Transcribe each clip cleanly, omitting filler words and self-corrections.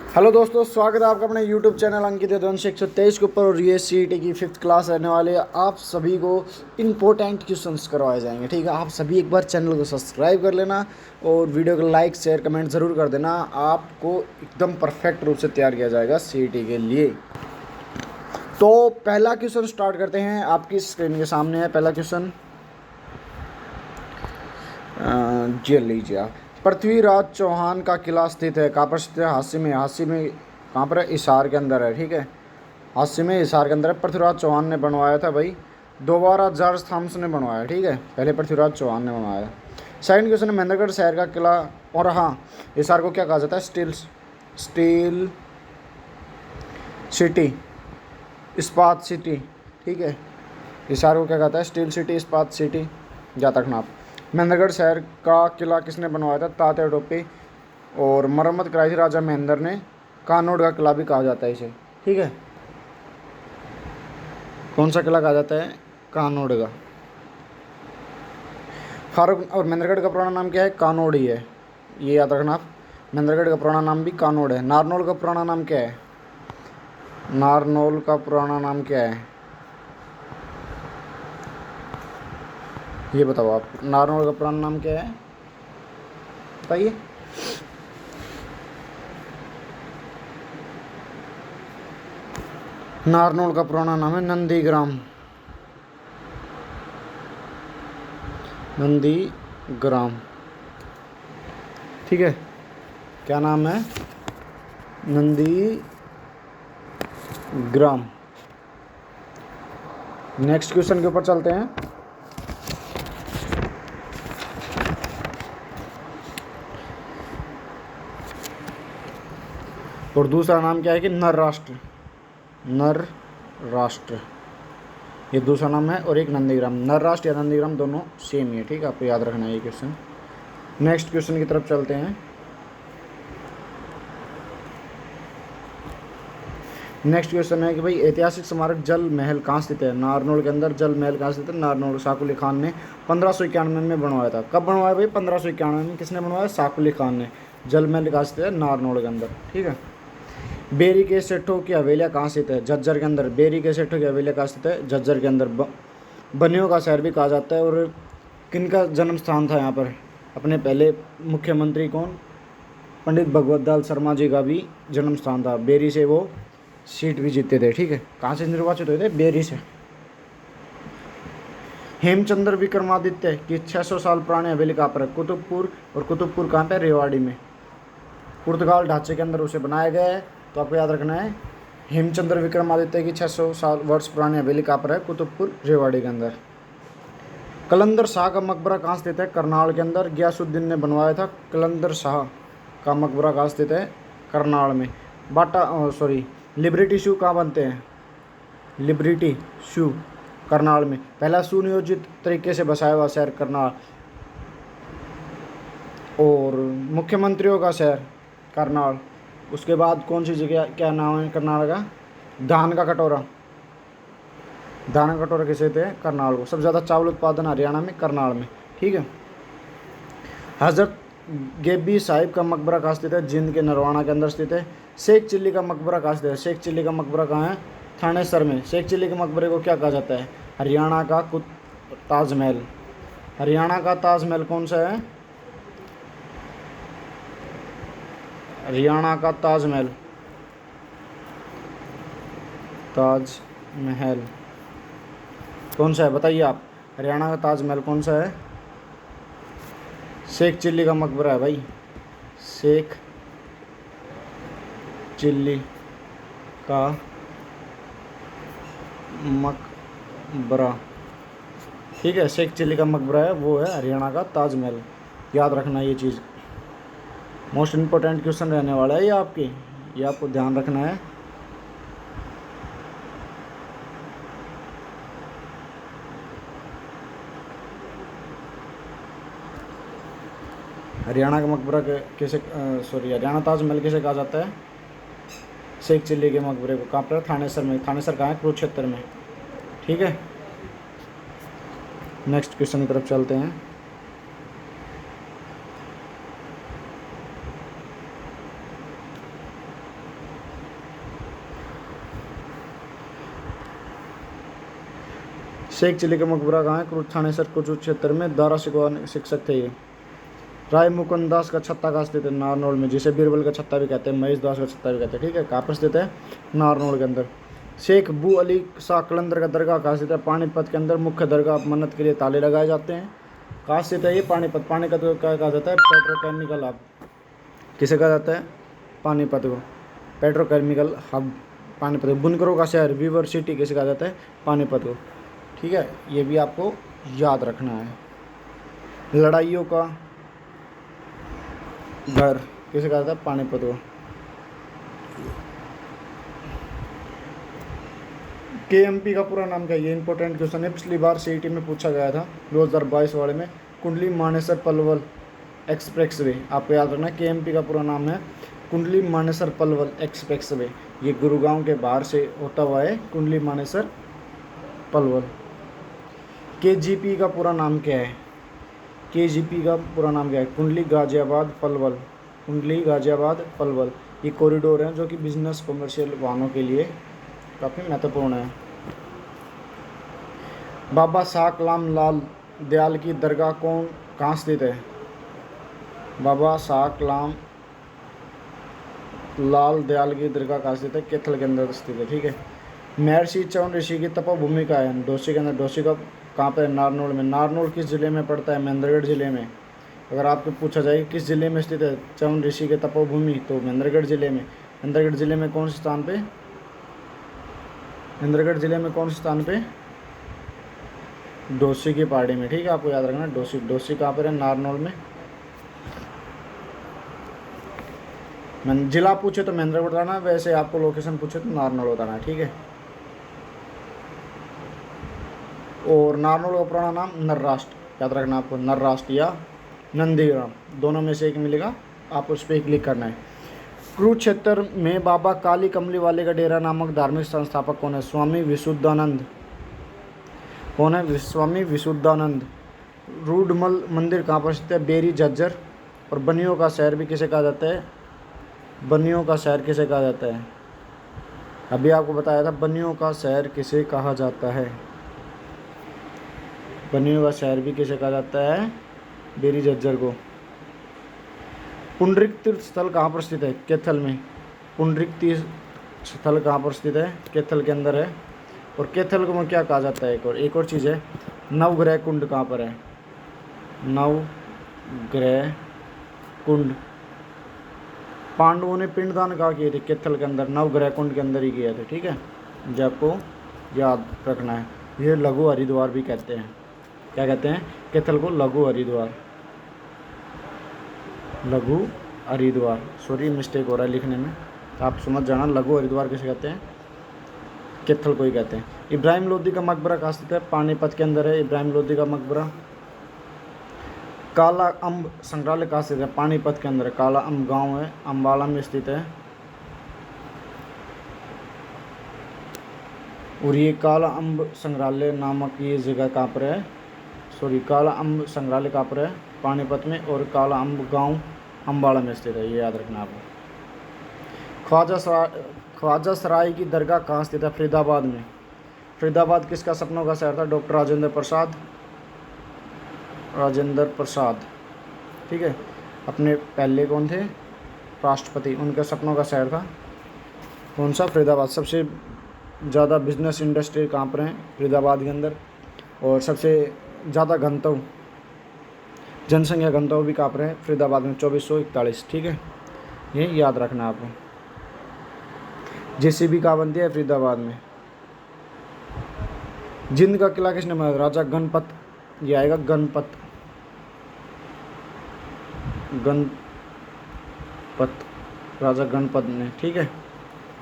Hello दोस्तों, स्वागत है आपका अपने यूट्यूब चैनल अंकित यदुवंश 123 के ऊपर। और ये सीईटी की 5th क्लास रहने वाले आप सभी को इंपॉर्टेंट क्वेश्चंस करवाए जाएंगे। ठीक है, आप सभी एक बार चैनल को सब्सक्राइब कर लेना और वीडियो को लाइक शेयर कमेंट ज़रूर कर देना। आपको एकदम परफेक्ट रूप से तैयार किया जाएगा सीईटी के लिए। तो पहला क्वेश्चन स्टार्ट करते हैं। आपकी स्क्रीन के सामने है पहला क्वेश्चन। जी लीजिए आप। पृथ्वीराज चौहान का किला स्थित है, कहाँ पर स्थित है? हांसी में। हांसी में कहाँ पर है? हिसार के अंदर है। ठीक है, हांसी में हिसार के अंदर है। पृथ्वीराज चौहान ने बनवाया था भाई। दोबारा जॉर्ज थॉमस ने बनवाया। ठीक है, पहले पृथ्वीराज चौहान ने बनवाया। सेकंड क्वेश्चन है, महेंद्रगढ़ शहर का किला और हाँ हिसार को क्या कहा जाता है? स्टील सिटी, इस्पात सिटी। ठीक है, हिसार को क्या कहता है? स्टील सिटी, इस्पात सिटी, याद रखना आप। महेंद्रगढ़ शहर का किला किसने बनवाया था? तात्या टोपे। और मरम्मत कराई थी राजा महेंद्र ने। कानोड़ का किला भी कहा जाता है इसे। ठीक है, कौन सा किला कहा जाता है? कानोड़ का। फारूक और महेंद्रगढ़ का पुराना नाम क्या है? कानोड़ ही है, ये याद रखना आप। महेंद्रगढ़ का पुराना नाम भी कानोड़ है। नारनौल का पुराना नाम क्या है? नारनौल का पुराना नाम क्या है, ये बताओ आप। नारनौल का पुराना नाम क्या है, बताइए। नारनौल का पुराना नाम है नंदीग्राम। नंदीग्राम, ठीक है, क्या नाम है? नंदीग्राम। नेक्स्ट क्वेश्चन के ऊपर चलते हैं। और दूसरा नाम क्या है कि नर राष्ट्र। नर राष्ट्र, ये दूसरा नाम है। और एक नंदीग्राम। नर राष्ट्र या नंदीग्राम दोनों सेम ही है। ठीक है, आपको याद रखना है ये क्वेश्चन। नेक्स्ट क्वेश्चन की तरफ चलते हैं। नेक्स्ट क्वेश्चन है कि भाई ऐतिहासिक स्मारक जल महल कहाँ स्थित है? नारनौल के अंदर जल महल कहाँ स्थित है? नारनौल। साकुली खान ने 1591 में बनवाया था। कब बनवाया भाई? 1591 में। किसने बनवाया? साकुली खान ने। जल महल कहाँ स्थित है? नारनौल के अंदर। ठीक है। बेरी के सेठों की हवेलियाँ कहाँ स्थित है? झज्जर के अंदर। बेरी के सेठों की हवेलियाँ कहाँ स्थित है? झज्जर के अंदर। बनियों का शहर भी कहा जाता है। और किनका जन्म स्थान था यहाँ पर? अपने पहले मुख्यमंत्री कौन? पंडित भगवत लाल शर्मा जी का भी जन्म स्थान था। बेरी से वो सीट भी जीते थे। ठीक है, कहाँ से निर्वाचित हुए थे? बेरी से। हेमचंद्र विक्रमादित्य की 600 साल पुरानी हवेली कहाँ पर है? कुतुबपुर। और कुतुबपुर कहाँ पे? रेवाड़ी में। पुर्तगाल ढांचे के अंदर उसे बनाया गया है। तो आपको याद रखना है, हेमचंद्र विक्रमादित्य की 600 साल वर्ष पुरानी हवेली कहाँ पर है? कुतुबपुर, रेवाड़ी के अंदर। कलंदर शाह का मकबरा कहाँ स्थित है? करनाल के अंदर। गयासुद्दीन ने बनवाया था। कलंदर शाह का मकबरा कहाँ स्थित है? करनाल में। लिबर्टी शू कहाँ बनते हैं? लिबर्टी शू करनाल में। पहला सुनियोजित तरीके से बसाया हुआ शहर करनाल। और मुख्यमंत्रियों का शहर करनाल। उसके बाद कौन सी जगह, क्या नाम है करनाल का? धान का कटोरा। धान का कटोरा किसे थे? करनाल को। सबसे ज़्यादा चावल उत्पादन हरियाणा में, करनाल में। ठीक है। हजरत गेबी साहिब का मकबरा कहाँ स्थित है? जिंद के नरवाना के अंदर स्थित है। शेख चिल्ली का मकबरा कहाँ स्थित है? शेख चिल्ली का मकबरा कहाँ है? थानेसर में। शेख चिल्ली के मकबरे को क्या कहा जाता है? हरियाणा का ताजमहल। हरियाणा का ताजमहल कौन सा है? हरियाणा का ताजमहल, ताजमहल कौन सा है बताइए आप? हरियाणा का ताजमहल कौन सा है? शेख चिल्ली का मकबरा है भाई। शेख चिल्ली का मकबरा, ठीक है, शेख चिल्ली का मकबरा है, वो है हरियाणा का ताजमहल। याद रखना ये चीज़, मोस्ट इम्पोर्टेंट क्वेश्चन रहने वाला है ये आपको ध्यान रखना है। हरियाणा का मकबरा कैसे हरियाणा ताजमहल कैसे कहा जाता है? शेख चिल्ली के मकबरे को कहाँ पर? थानेसर में। थानेसर कहाँ है? कुरुक्षेत्र में। ठीक है, नेक्स्ट क्वेश्चन की तरफ चलते हैं। शेख चिली का मकबरा कहाँ है? क्रूज थानेसर कुचू क्षेत्र में। दारा शिक्षक थे ये। राय मुकुंद दास का छत्ता कहाँ स्थित है? नारनौल में, जिसे बीरबल का छत्ता भी कहते हैं, महेश दास का छत्ता भी कहते हैं, ठीक है। कहाँ पर स्थित है? नारनौल के अंदर। शेख बू अली शाह कलंदर का दरगाह कहाँ स्थित है? पानीपत के अंदर। मुख्य दरगाह मन्नत के लिए ताले लगाए जाते हैं। कहाँ स्थित है ये? पानीपत। पानीपत को क्या कहा जाता है? Petrochemical hub. किसे कहा जाता है? पानीपत को पेट्रोकेमिकल हब। पानीपत। बुनकरों का शहर वीवर सिटी किसे कहा जाता है? पानीपत को, ठीक है। ये भी आपको याद रखना है। लड़ाइयों का घर किसे कहा जाता है? पानीपत को। केएमपी का पूरा नाम क्या है? ये इंपॉर्टेंट क्वेश्चन है, पिछली बार सीईटी में पूछा गया था 2022 वाले में। कुंडली मानेसर पलवल एक्सप्रेसवे, आपको याद रखना। केएमपी का पूरा नाम है कुंडली मानेसर पलवल एक्सप्रेसवे। ये गुरुगांव के बाहर से होता हुआ है कुंडली मानेसर पलवल। केजीपी का पूरा नाम क्या है? केजीपी का पूरा नाम क्या है? कुंडली गाजियाबाद पलवल। कुंडली गाजियाबाद पलवल। ये कॉरिडोर है जो कि बिजनेस कमर्शियल वाहनों के लिए काफ़ी महत्वपूर्ण है। बाबा साकलाम लाल दयाल की दरगाह कहाँ स्थित है? बाबा साकलाम लाल दयाल की दरगाह कहाँ स्थित है? कैथल के अंदर स्थित है, ठीक है। महर्षि चवन ऋषि की तपोभूमि का है? डोसी के अंदर। डोसी का कहाँ पर है? नारनौल में। नारनौल किस जिले में पड़ता है? महेंद्रगढ़ जिले में। अगर आपको पूछा जाए किस जिले में स्थित है चवन ऋषि के तपोभूमि, तो महेंद्रगढ़ जिले में। महेंद्रगढ़ जिले में कौन से स्थान पे? महेंद्रगढ़ जिले में कौन से स्थान पे? डोसी की पहाड़ी में, ठीक है। आपको याद रखना डोसी। डोसी कहाँ पर है? नारनौल में। जिला पूछे तो महेंद्रगढ़ बताना, वैसे आपको लोकेशन पूछे तो नारनौल बताना, ठीक है। और नारनौल का पुराना नाम नरराष्ट्र, याद रखना आपको। नरराष्ट्र या नंदीग्राम, दोनों में से एक मिलेगा, आप उस पर क्लिक करना है। कुरुक्षेत्र में बाबा काली कमली वाले का डेरा नामक धार्मिक संस्थापक कौन है? स्वामी विशुद्धानंद। कौन है? स्वामी विशुद्धानंद। रूडमल मंदिर कहाँ पर स्थित है? बेरी झज्जर। और बनियों का शहर भी किसे कहा जाता है? बनियों का शहर किसे कहा जाता है? अभी आपको बताया था बनियों का शहर किसे कहा जाता है। बनियों का शहर भी किसे कहा जाता है? बेरी झज्जर को। पुंडरिक तीर्थ स्थल कहाँ पर स्थित है? कैथल में। पुंडरिक तीर्थ स्थल कहाँ पर स्थित है? कैथल के अंदर है। और कैथल को क्या कहा जाता है? एक और चीज़ है, नवग्रह कुंड कहाँ पर है? नवग्रह कुंड। पांडवों ने पिंडदान कहाँ किए थे? कैथल के अंदर। नवग्रह कुंड के अंदर ही किए थे, ठीक है। जो आपको याद रखना है। ये लघु हरिद्वार भी कहते हैं। क्या कहते हैं? कैथल को लघु हरिद्वार। लघु हरिद्वार, सॉरी मिस्टेक हो रहा है लिखने में, आप समझ जाना। लघु हरिद्वार किसे कहते हैं? कैथल को ही कहते हैं। इब्राहिम लोदी का मकबरा कहाँ स्थित है? पानीपत के अंदर है इब्राहिम लोदी का मकबरा। काला अम्ब संग्रहालय कहाँ स्थित है? पानीपत के अंदर। काला अम्ब गांव है, अम्बाला में स्थित है। और ये काला अम्ब संग्रहालय नामक ये जगह कहाँ पर है? सॉरी, काला अम्ब संग्रहालय कहाँ पर है? पानीपत में। और काला अम्ब गांव अम्बाला में स्थित है, ये याद रखना आपको। ख्वाजा सराय की दरगाह कहाँ स्थित है? फरीदाबाद में। फरीदाबाद किसका सपनों का शहर था? डॉक्टर राजेंद्र प्रसाद। राजेंद्र प्रसाद, ठीक है। अपने पहले कौन थे? राष्ट्रपति। उनका सपनों का शहर था कौन सा? फरीदाबाद। सबसे ज़्यादा बिजनेस इंडस्ट्री कहाँ पर है? फरीदाबाद के अंदर। और सबसे ज़्यादा घनत्व, जनसंख्या घनत्व भी कहाँ पर है? फरीदाबाद में, 2441, ठीक है। ये याद रखना आपको। जेसीबी कहाँ बनती है? फरीदाबाद में। जिंद का किला किसने बनाया? राजा गणपत। ये आएगा गणपत। गणपत, राजा गणपत ने, ठीक है।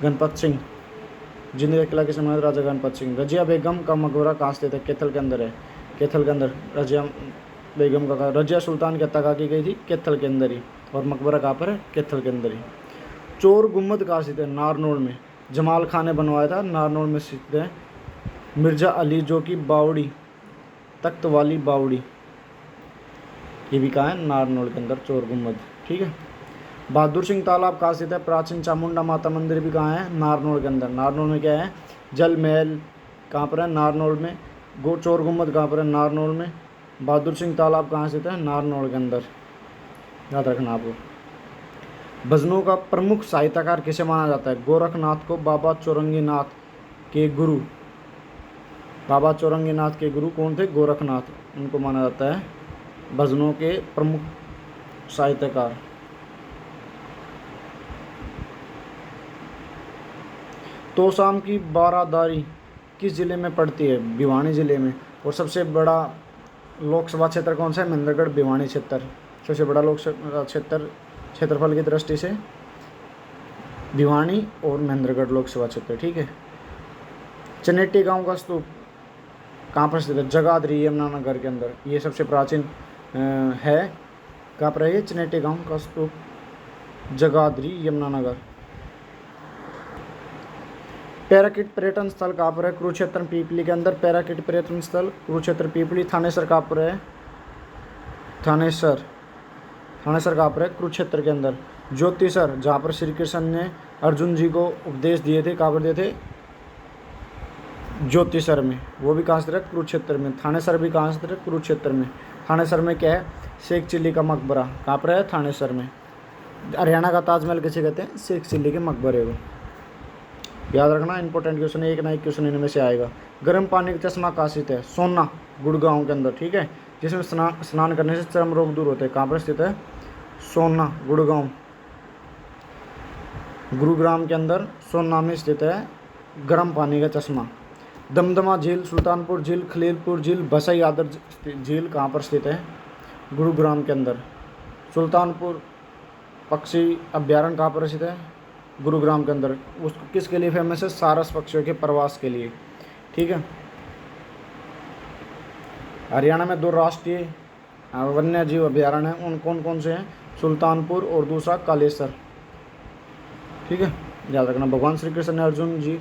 गणपत सिंह। जिंद का किला किसने बनाया? राजा गणपत सिंह। रजिया बेगम का मकबरा कहाँ स्थित है? कैथल के अंदर है। कैथल के अंदर रजिया बेगम का। रजिया सुल्तान की हत्या कहाँ की गई थी? कैथल के अंदर ही। और मकबरा कहाँ पर है? कैथल के अंदर ही। चोर गुम्बद कहाँ स्थित है? नारनौल में। जमाल खान ने बनवाया था, नारनौल में स्थित है। मिर्जा अली जो की बावड़ी, तख्त वाली बावड़ी, ये भी कहाँ है? नारनौल के अंदर, चोर गुम्बद, ठीक है। बहादुर सिंह तालाब कहाँ स्थित है? प्राचीन चामुंडा माता मंदिर भी कहाँ है? नारनौल के अंदर। नारनौल में क्या है? जल महल कहाँ पर है? नारनौल में। चोर गुम्बद कहाँ पर है? नारनौल में। बहादुर सिंह तालाब कहाँ स्थित है? नारनौल के अंदर, याद रखना आपको। भजनों का प्रमुख साहित्यकार किसे माना जाता है? गोरखनाथ को। बाबा चौरंगीनाथ के गुरु, बाबा चौरंगीनाथ के गुरु कौन थे? गोरखनाथ, उनको माना जाता है भजनों के प्रमुख साहित्यकार। तोशाम की बारादारी किस जिले में पड़ती है? भिवानी जिले में। और सबसे बड़ा लोकसभा क्षेत्र कौन सा है? महेंद्रगढ़ भिवानी क्षेत्र, सबसे बड़ा लोकसभा क्षेत्र क्षेत्रफल की दृष्टि से भिवानी और महेंद्रगढ़ लोकसभा क्षेत्र, ठीक है। चनेटी गांव का स्तूप कहाँ पर स्थित है? जगाधरी यमुनानगर के अंदर, ये सबसे प्राचीन है। कहाँ पर है ये? चनेटी गांव का स्तूप, जगाधरी यमुनानगर। पैराकिट पर्यटन स्थल कहाँ पर है? कुरुक्षेत्र पीपली के अंदर। पैराकिट पर्यटन स्थल कुरुक्षेत्र पीपली। थानेसर कहाँ पर है? थानेसर कहाँ पर है? कुरुक्षेत्र के अंदर। ज्योतिसर, जहाँ पर श्री कृष्ण ने अर्जुन जी को उपदेश दिए थे, कहाँ पर दिए थे? ज्योतिसर में, वो भी कहाँ स्थित है? कुरुक्षेत्र में। थानेसर भी कहाँ स्थित है? कुरुक्षेत्र में। थानेसर में क्या है? शेख चिल्ली का मकबरा, कहाँ पर है? थानेसर में। हरियाणा का ताजमहल किसे कहते हैं? शेख चिल्ली के मकबरे को। याद रखना, इंपॉर्टेंट क्वेश्चन है, एक ना एक क्वेश्चन इनमें से आएगा। गर्म पानी का चश्मा कहाँ स्थित है? सोना, गुड़गांव के अंदर, ठीक है, जिसमें स्नान करने से चर्म रोग दूर होते हैं। कहाँ पर स्थित है? सोना, गुड़गांव, गुरुग्राम के अंदर सोना में स्थित है गर्म पानी का चश्मा। दमदमा झील, सुल्तानपुर झील, खलीलपुर झील, भसई आदर झील कहाँ पर स्थित है? गुरुग्राम के अंदर। सुल्तानपुर पक्षी अभ्यारण्य कहाँ पर स्थित है? गुरुग्राम के अंदर। उसको किसके लिए फेमस है? सारस पक्षियों के प्रवास के लिए, ठीक है। हरियाणा में 2 राष्ट्रीय वन्य जीव अभ्यारण्य हैं, उन कौन कौन से हैं? सुल्तानपुर और दूसरा कालेसर, ठीक है, याद रखना। भगवान श्री कृष्ण ने अर्जुन जी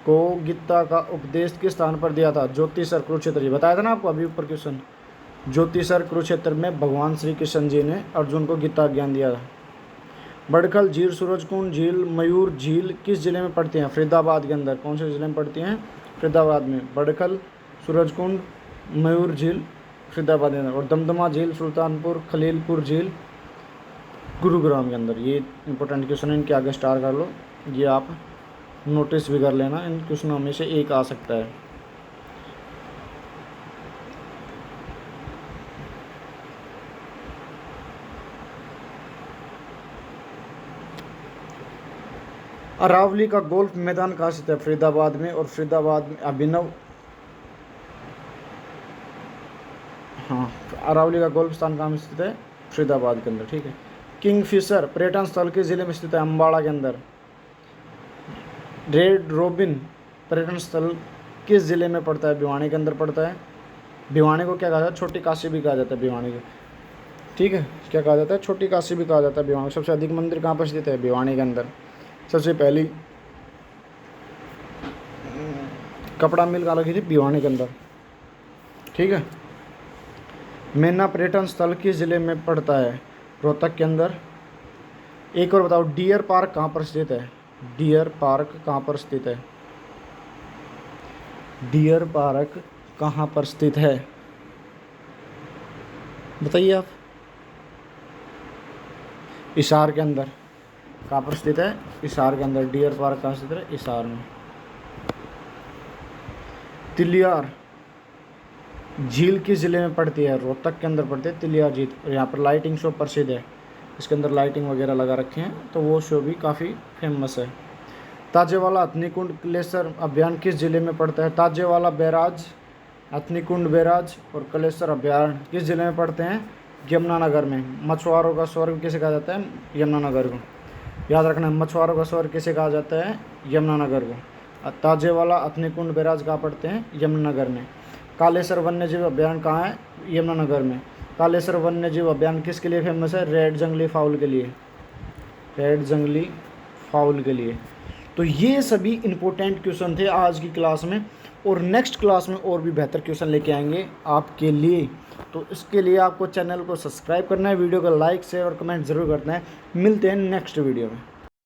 को गीता का उपदेश किस स्थान पर दिया था? ज्योतिसर, कुरुक्षेत्र। जी बताया था ना आपको अभी ऊपर क्वेश्चन, ज्योतिसर कुरुक्षेत्र में भगवान श्री कृष्ण जी ने अर्जुन को गीता ज्ञान दिया था। बड़खल झील, सूरजकुंड झील, मयूर झील किस जिले में पड़ती हैं? फरीदाबाद के अंदर। कौन से जिले में पड़ती हैं? फरीदाबाद में। बड़खल, सूरजकुंड, मयूर झील फरीदाबाद के अंदर। और दमदमा झील, सुल्तानपुर, खलीलपुर झील गुरुग्राम के अंदर। ये इंपॉर्टेंट क्वेश्चन है, इनके आगे स्टार कर लो, ये आप नोटिस भी कर लेना, इन क्वेश्चनों में से एक आ सकता है। अरावली का गोल्फ मैदान कहाँ स्थित है? फरीदाबाद में। और फरीदाबाद में अभिनव, हाँ, अरावली का गोल्फ स्थान कहाँ में स्थित है? फरीदाबाद के अंदर, ठीक है। किंगफिशर पर्यटन स्थल किस जिले में स्थित है? अम्बाड़ा के अंदर। रेड रोबिन पर्यटन स्थल किस जिले में पड़ता है? भिवानी के अंदर पड़ता है। भिवानी को क्या कहा जाता है? छोटी काशी भी कहा जाता है भिवानी को, ठीक है, क्या कहा जाता है? छोटी काशी भी कहा जाता है भिवानी। सबसे अधिक मंदिर कहाँ पर स्थित है? भिवानी के अंदर। सबसे पहली कपड़ा मिल कहाँ लगी थी? भिवानी के अंदर, ठीक है। मेना पर्यटन स्थल किस जिले में पड़ता है? रोहतक के अंदर। एक और बताओ, डियर पार्क कहाँ पर स्थित है? डियर पार्क कहाँ पर स्थित है? डियर पार्क कहाँ पर स्थित है? बताइए आप। हिसार के अंदर। कहाँ पर स्थित है? हिसार के अंदर। डियर पार्क कहाँ स्थित है? हिसार में। तिलियार झील किस जिले में पड़ती है? रोहतक के अंदर पड़ती है तिलियार झील। और यहाँ पर लाइटिंग शो प्रसिद्ध है, इसके अंदर लाइटिंग वगैरह लगा रखे हैं, तो वो शो भी काफ़ी फेमस है। ताजेवाला हथनीकुंड कलेसर अभ्यारण्य किस जिले में पड़ता है? ताजेवाला बैराज, हथनीकुंड बैराज और कलेसर अभ्यारण्य किस जिले में पड़ते हैं? यमुनानगर में। मछुआरों का स्वर्ग किसे कहा जाता है? यमुनानगर को। याद रखना, मछुआरों का स्वर्ग किसे कहा जाता है? यमुनानगर को। ताजेवाला, हथनीकुंड बैराज कहाँ पड़ते हैं? यमुनानगर में। कालेसर वन्यजीव अभ्यारण्य कहाँ है? यमुनानगर में। कालेसर वन्यजीव अभ्यारण्य किसके लिए फेमस है? रेड जंगली फाउल के लिए। रेड जंगली फाउल के लिए। तो ये सभी इंपॉर्टेंट क्वेश्चन थे आज की क्लास में, और नेक्स्ट क्लास में और भी बेहतर क्वेश्चन लेके आएंगे आपके लिए। तो इसके लिए आपको चैनल को सब्सक्राइब करना है, वीडियो को लाइक शेयर और कमेंट ज़रूर करना है। मिलते हैं नेक्स्ट वीडियो में।